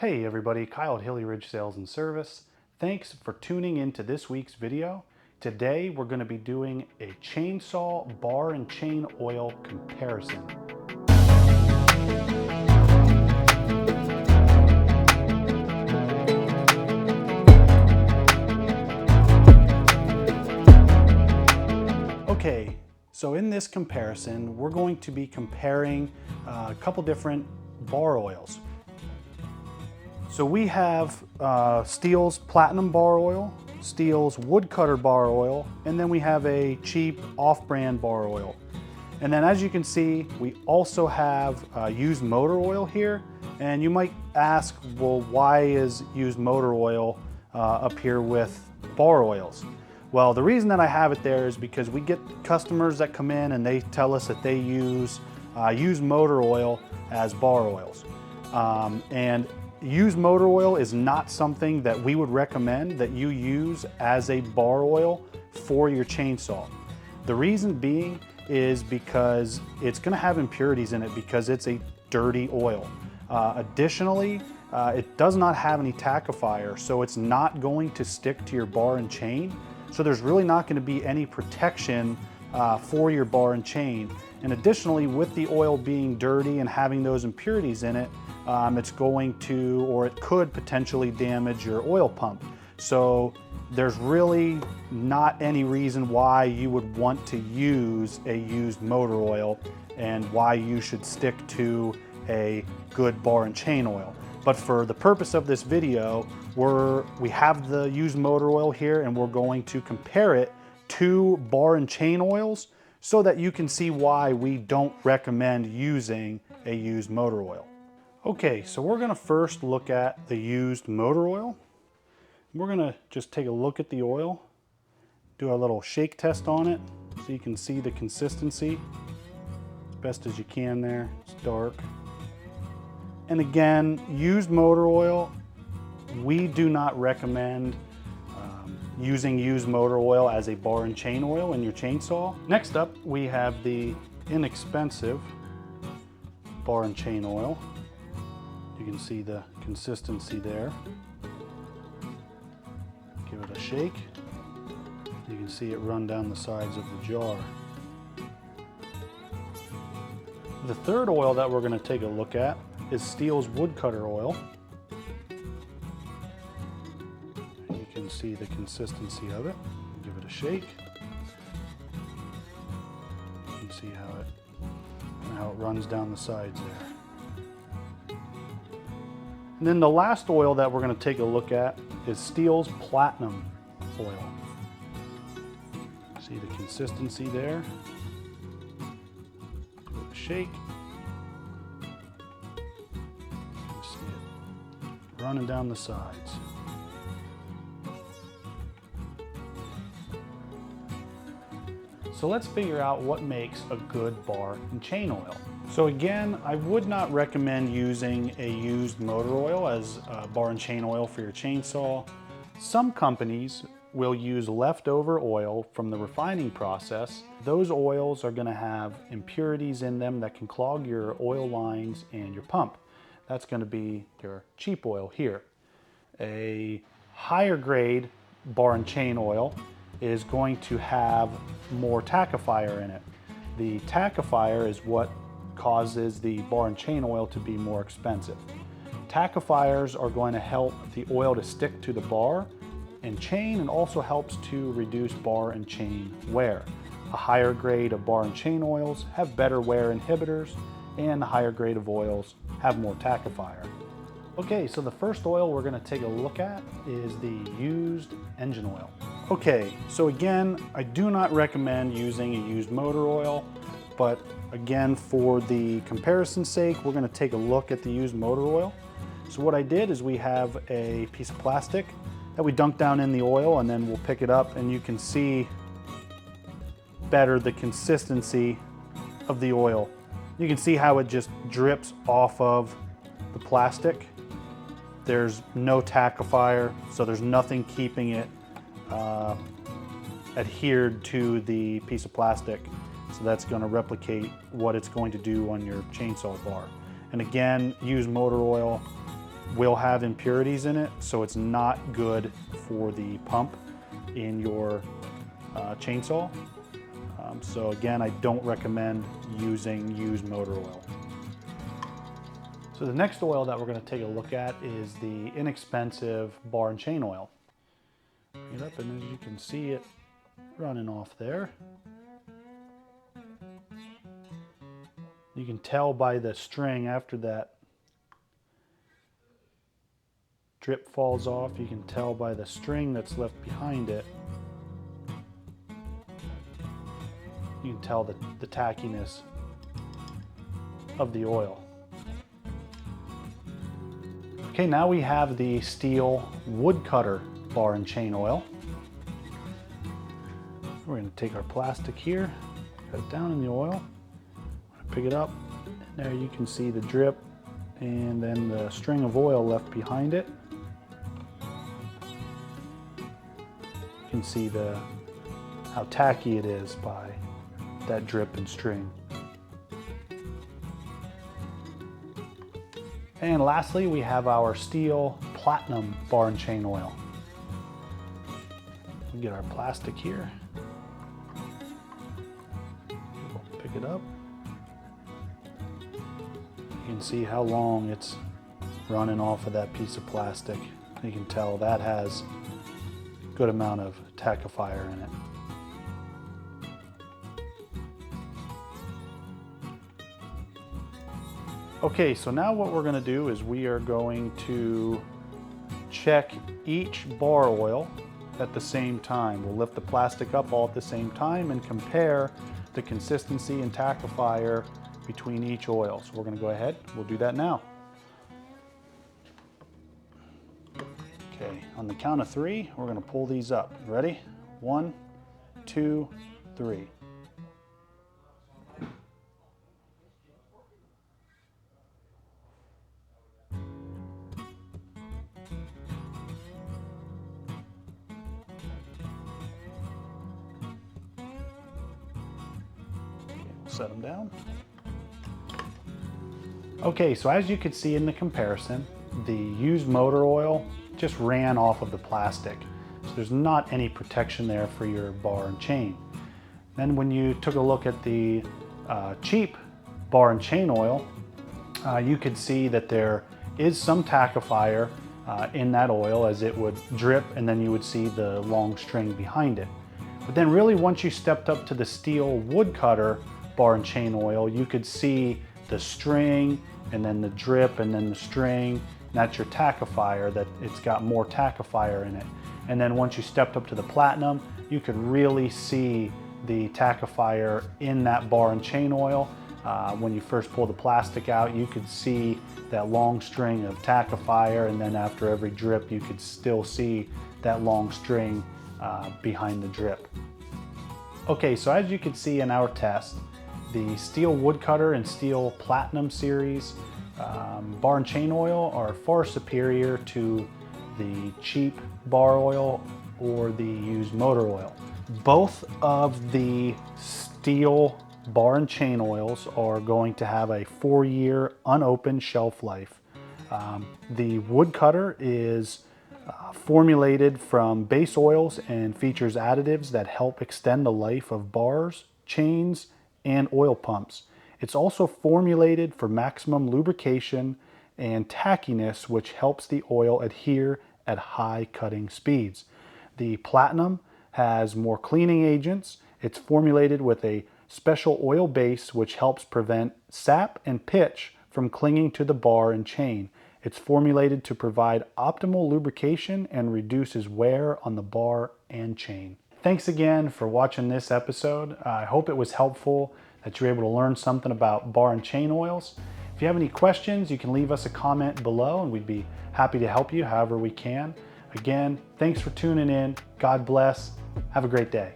Hey everybody, Kyle at Hilly Sales and Service. Thanks for tuning into this week's video. Today we're going to be doing a chainsaw bar and chain oil comparison. Okay, so in this comparison we're going to be comparing a couple different bar oils. So we have Stihl's Platinum Bar Oil, Stihl's Woodcutter Bar Oil, and then we have a cheap off-brand bar oil. And then as you can see, we also have used motor oil here. And you might ask, well, why is used motor oil up here with bar oils? Well, the reason that I have it there is because we get customers that come in and they tell us that they use used motor oil as bar oils. And used motor oil is not something that we would recommend that you use as a bar oil for your chainsaw. The reason being is because it's going to have impurities in it because it's a dirty oil. Additionally, it does not have any tackifier, so it's not going to stick to your bar and chain. So there's really not going to be any protection for your bar and chain. And additionally, with the oil being dirty and having those impurities in it, it's going to, or it could potentially damage your oil pump. So there's really not any reason why you would want to use a used motor oil and why you should stick to a good bar and chain oil. But for the purpose of this video, we have the used motor oil here and we're going to compare it to bar and chain oils so that you can see why we don't recommend using a used motor oil. Okay, so we're gonna first look at the used motor oil. We're gonna just take a look at the oil, do a little shake test on it so you can see the consistency as best as you can there. It's dark. And again, used motor oil, we do not recommend using used motor oil as a bar and chain oil in your chainsaw. Next up, we have the inexpensive bar and chain oil. You can see the consistency there. Give it a shake. You can see it run down the sides of the jar. The third oil that we're going to take a look at is Stihl's Woodcutter oil. You can see the consistency of it. Give it a shake. You can see how it runs down the sides there. And then the last oil that we're going to take a look at is Stihl's Platinum oil. See the consistency there. Give it a shake. See it running down the sides. So let's figure out what makes a good bar and chain oil. So again, I would not recommend using a used motor oil as bar and chain oil for your chainsaw. Some companies will use leftover oil from the refining process. Those oils are going to have impurities in them that can clog your oil lines and your pump. That's going to be your cheap oil here. A higher grade bar and chain oil is going to have more tackifier in it. The tackifier is what causes the bar and chain oil to be more expensive. Tackifiers are going to help the oil to stick to the bar and chain and also helps to reduce bar and chain wear. A higher grade of bar and chain oils have better wear inhibitors and the higher grade of oils have more tackifier. Okay, so the first oil we're going to take a look at is the used engine oil. Okay, so again, I do not recommend using a used motor oil, but again, for the comparison's sake, we're going to take a look at the used motor oil. So what I did is we have a piece of plastic that we dunk down in the oil and then we'll pick it up and you can see better the consistency of the oil. You can see how it just drips off of the plastic. There's no tackifier, so there's nothing keeping it adhered to the piece of plastic. So that's going to replicate what it's going to do on your chainsaw bar. And again, used motor oil, will have impurities in it, so it's not good for the pump in your chainsaw. So again, I don't recommend using used motor oil. So the next oil that we're going to take a look at is the inexpensive bar and chain oil. Bring it up, and as you can see it running off there. You can tell by the string after that drip falls off. You can tell by the string that's left behind it. You can tell the tackiness of the oil. Okay, now we have the Stihl woodcutter bar and chain oil. We're going to take our plastic here, cut it down in the oil, pick it up, and there you can see the drip and then the string of oil left behind it. You can see how tacky it is by that drip and string. And lastly, we have our Stihl Platinum bar and chain oil. We'll get our plastic here. We'll pick it up. You can see how long it's running off of that piece of plastic. You can tell that has a good amount of tackifier in it. Okay, so now what we're going to do is we are going to check each bar oil at the same time. We'll lift the plastic up all at the same time and compare the consistency and tackifier between each oil. So we're going to go ahead, we'll do that now. Okay, on the count of 3, we're going to pull these up. Ready? 1, 2, 3. Set them down. Okay, so as you can see in the comparison, the used motor oil just ran off of the plastic. So there's not any protection there for your bar and chain. Then when you took a look at the cheap bar and chain oil, you could see that there is some tackifier in that oil, as it would drip and then you would see the long string behind it. But then really once you stepped up to the Stihl woodcutter bar and chain oil, you could see the string and then the drip and then the string. And that's your tackifier, that it's got more tackifier in it. And then once you stepped up to the platinum, you could really see the tackifier in that bar and chain oil. When you first pull the plastic out, you could see that long string of tackifier, and then after every drip you could still see that long string behind the drip. Okay, so as you can see in our test, the Stihl woodcutter and Stihl Platinum series bar and chain oil are far superior to the cheap bar oil or the used motor oil. Both of the Stihl bar and chain oils are going to have a 4-year unopened shelf life. The woodcutter is formulated from base oils and features additives that help extend the life of bars, chains, and oil pumps. It's also formulated for maximum lubrication and tackiness, which helps the oil adhere at high cutting speeds. The Platinum has more cleaning agents. It's formulated with a special oil base which helps prevent sap and pitch from clinging to the bar and chain. It's formulated to provide optimal lubrication and reduces wear on the bar and chain. Thanks again for watching this episode. I hope it was helpful, that you're able to learn something about bar and chain oils. If you have any questions, you can leave us a comment below and we'd be happy to help you however we can. Again, thanks for tuning in. God bless. Have a great day.